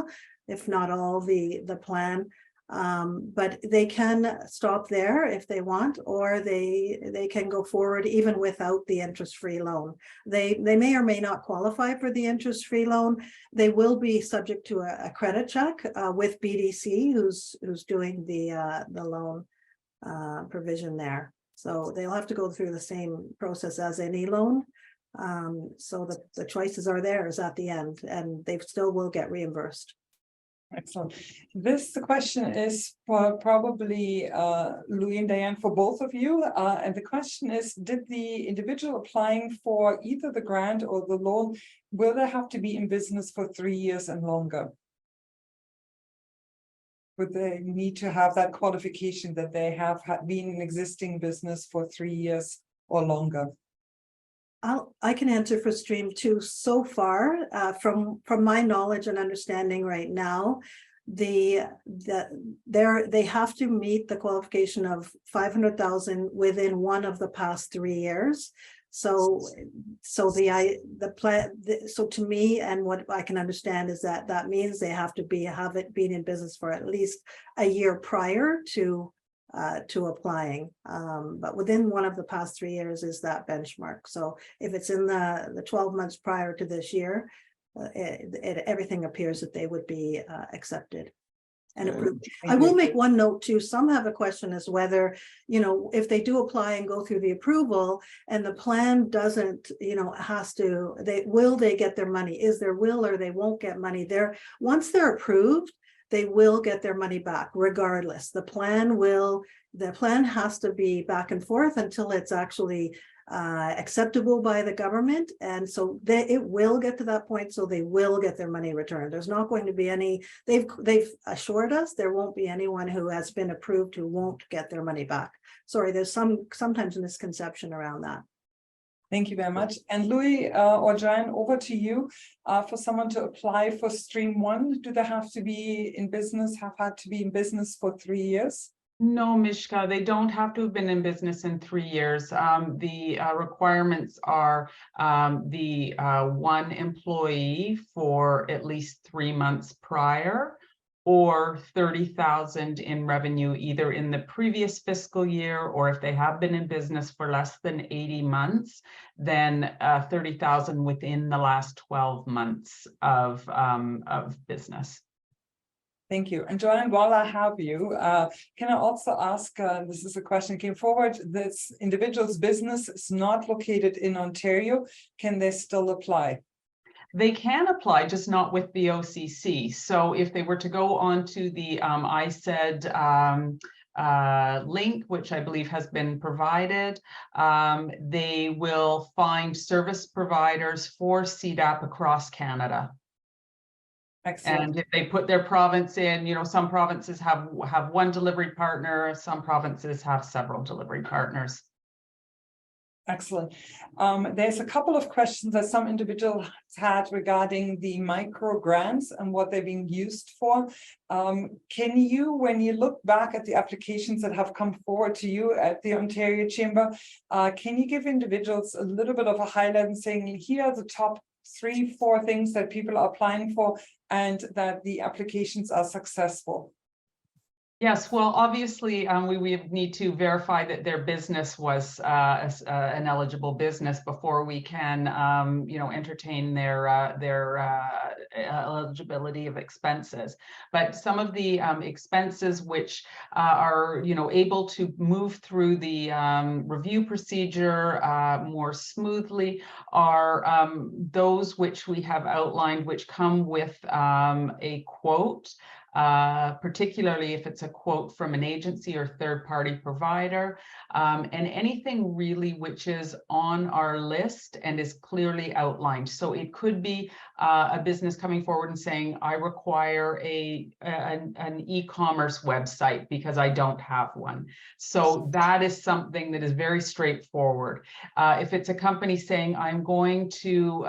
if not all, the plan. But they can stop there if they want, or they can go forward even without the interest-free loan. They may or may not qualify for the interest-free loan. They will be subject to a credit check with BDC, who's doing the loan provision there. So they'll have to go through the same process as any loan. So the choices are theirs at the end, and they still will get reimbursed. Excellent. The question is for probably Louie and Dianne, for both of you. And the question is, did the individual applying for either the grant or the loan, will they have to be in business for 3 years and longer? Would they need to have that qualification that they have been in existing business for 3 years or longer? I can answer for Stream 2 so far. From my knowledge and understanding right now, they have to meet the qualification of 500,000 within one of the past 3 years. So the plan. So to me, and what I can understand is that means they have to have it been in business for at least a year prior to applying, but within one of the past 3 years is that benchmark. So if it's in the 12 months prior to this year, everything appears that they would be accepted and approved. I will make one note too. Some have a question as whether, if they do apply and go through the approval and the plan doesn't, will they get their money? Is there will, or they won't get money there? Once they're approved, they will get their money back regardless. The plan has to be back and forth until it's actually acceptable by the government. And so it will get to that point. So they will get their money returned. There's not going to be any, they've assured us there won't be anyone who has been approved who won't get their money back. Sorry, there's sometimes misconception around that. Thank you very much. And Louie or Joanne, over to you. For someone to apply for Stream 1, do they have to be in business, have had to be in business for 3 years? No, Mishka, they don't have to have been in business in 3 years. The requirements are the one employee for at least 3 months prior, or 30,000 in revenue either in the previous fiscal year, or if they have been in business for less than 80 months, then 30,000 within the last 12 months of business. Thank you. And Joanne, while I have you, can I also ask, this is a question that came forward, this individual's business is not located in Ontario, can they still apply? They can apply, just not with the OCC. So if they were to go onto the ISED link, which I believe has been provided, they will find service providers for CDAP across Canada. Excellent. And if they put their province in, you know, some provinces have one delivery partner, some provinces have several delivery partners. Excellent. There's a couple of questions that some individuals had regarding the micro grants and what they're being used for. Can you, when you look back at the applications that have come forward to you at the Ontario Chamber, can you give individuals a little bit of a highlight and saying, here are the top 3-4 things that people are applying for and that the applications are successful? Yes, well, obviously, we need to verify that their business was an eligible business before we can, you know, entertain their eligibility of expenses. But some of the expenses which are, you know, able to move through the review procedure more smoothly are those which we have outlined, which come with a quote. Particularly if it's a quote from an agency or third-party provider, and anything really which is on our list and is clearly outlined. So it could be a business coming forward and saying, I require an e-commerce website because I don't have one. So that is something that is very straightforward. If it's a company saying, I'm going to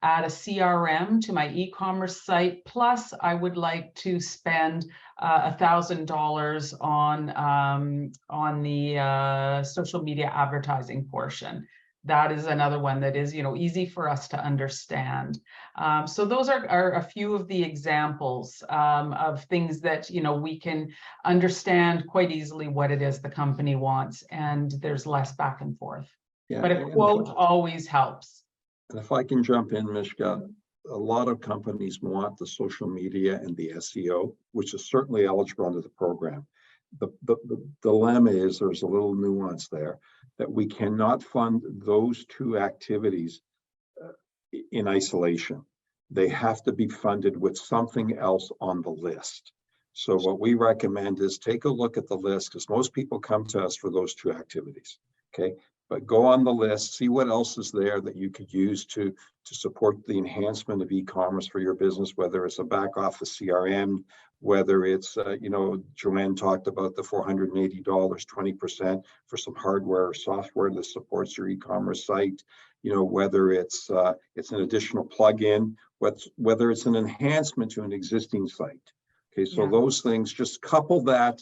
add a CRM to my e-commerce site, plus I would like to spend $1,000 on the social media advertising portion. That is another one that is, you know, easy for us to understand. So those are a few of the examples of things that, you know, we can understand quite easily what it is the company wants, and there's less back and forth. Yeah, but a quote always helps. And if I can jump in, Mishka, a lot of companies want the social media and the SEO, which is certainly eligible under the program. The dilemma is there's a little nuance there, that we cannot fund those two activities in isolation. They have to be funded with something else on the list. So what we recommend is take a look at the list, because most people come to us for those two activities, okay? But go on the list, see what else is there that you could use to support the enhancement of e-commerce for your business, whether it's a back office CRM, whether it's, you know, Joanne talked about the $480, 20% for some hardware or software that supports your e-commerce site, you know, whether it's an additional plugin, whether it's an enhancement to an existing site. Okay, so those things, just couple that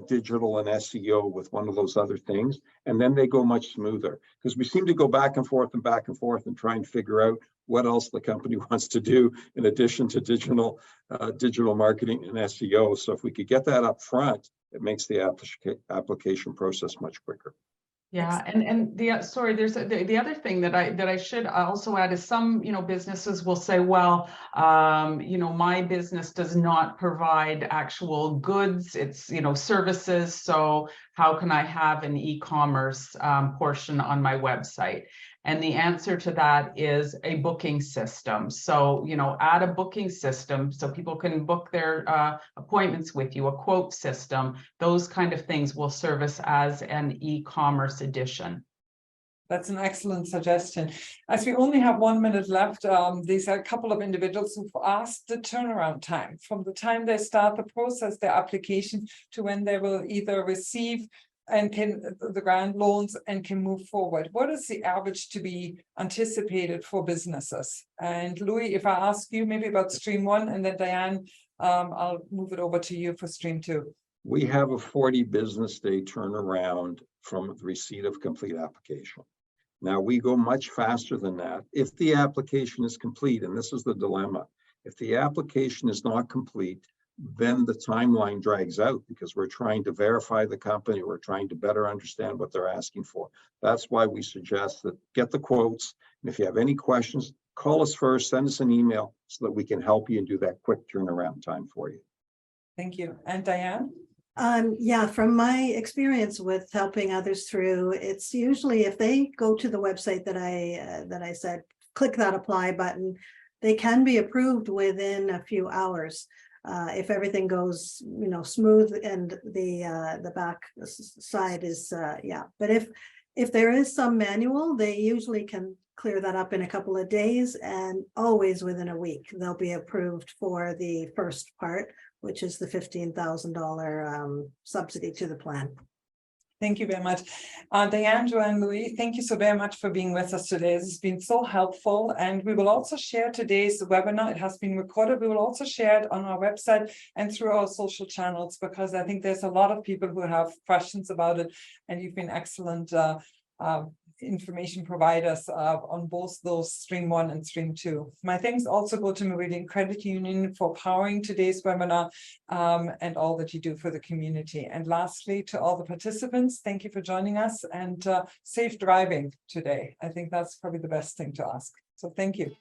digital and SEO with one of those other things, and then they go much smoother, because we seem to go back and forth and try and figure out what else the company wants to do in addition to digital marketing and SEO. So if we could get that up front, it makes the application process much quicker. Yeah, and sorry, there's the other thing that I should also add is some, you know, businesses will say, well, you know, my business does not provide actual goods, it's, you know, services, so how can I have an e-commerce portion on my website? And the answer to that is a booking system. So, add a booking system so people can book their appointments with you, a quote system, those kind of things will service as an e-commerce edition. That's an excellent suggestion. As we only have 1 minute left, these are a couple of individuals who've asked the turnaround time from the time they start the process, their application, to when they will either receive and can the grant loans and can move forward. What is the average to be anticipated for businesses? And Louie, if I ask you maybe about Stream 1, and then Dianne, I'll move it over to you for Stream 2. We have a 40 business day turnaround from the receipt of complete application. Now, we go much faster than that if the application is complete, and this is the dilemma. If the application is not complete, then the timeline drags out because we're trying to verify the company, we're trying to better understand what they're asking for. That's why we suggest that get the quotes, and if you have any questions, call us first, send us an email so that we can help you and do that quick turnaround time for you. Thank you. And Dianne? Yeah, from my experience with helping others through, it's usually if they go to the website that I said, click that apply button, they can be approved within a few hours. If everything goes, smooth and the back side is, But if there is some manual, they usually can clear that up in a couple of days, and always within a week, they'll be approved for the first part, which is the $15,000 subsidy to the plan. Thank you very much. Dianne, Joanne, Louie, thank you so very much for being with us today. This has been so helpful. And we will also share today's webinar. It has been recorded. We will also share it on our website and through our social channels, because I think there's a lot of people who have questions about it. And you've been excellent information providers on both those Stream 1 and Stream 2. My thanks also go to Meridian Credit Union for powering today's webinar and all that you do for the community. And lastly, to all the participants, thank you for joining us, and safe driving today. I think that's probably the best thing to ask. So thank you.